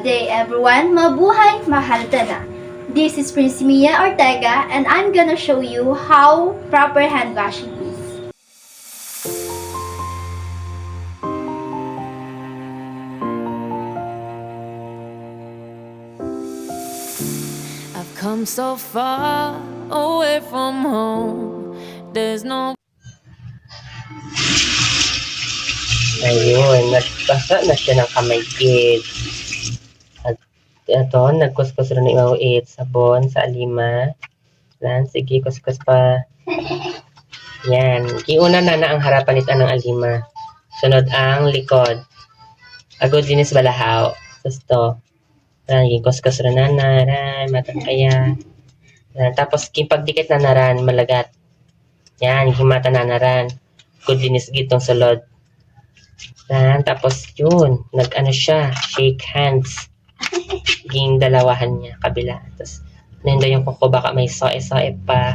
Good day everyone! Mabuhay, mahal ka na! This is Prince Mia Ortega and I'm gonna show you how proper hand washing is. I've come so far away from home. There's no. Ayun, nagbasa na siya ng kamay kids. At ito, nagkuskus rin ng it sabon sa alima. Yan, sige, kuskus pa. Yan, kiuna na ang harapan nito ng alima. Sunod ang likod. Agod dinis balahaw. Gusto. Yan, kuskus rin na naran, matan kaya. Yan, tapos kipagdikit na naran, malagat. Yan, himata na naran. Agod dinis gitong sulod. Yan, tapos yun, nag-ano siya, shake hands. Ging dalawahan niya, kabila. Tapos, nando yung kuko, baka may soe-soe pa.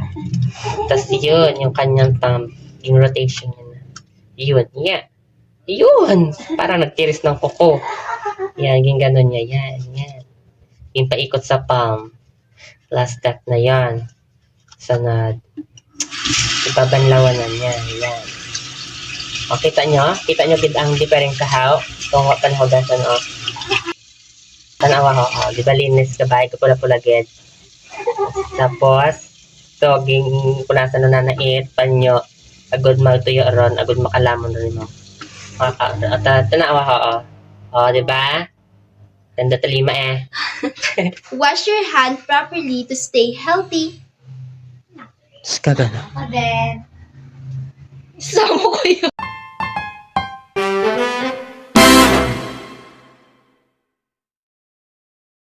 Tapos yun, yung kanyang thumb, yung rotation niya na. Yun, yeah. Yun! Parang nagtiris ng kuko. Yan, ging ganun niya, yan, yan. Yung paikot sa palm. Last step na yan. Sunod. Ipabanlawan na niya, yan. O, kita nyo gid ang difereng kahaw. Kung panhugasan, o. Tanawa ho, o. Di ba linis ka ba? Pula-pula gid. Tapos, so, ging punasan na nait, panyo. Agod magtuyo ron, agod makalamon rin mo. Tanawa ho, o. O, di ba? Ganda talima eh. Wash your hand properly to stay healthy. Kagana. And then, isama ko yun.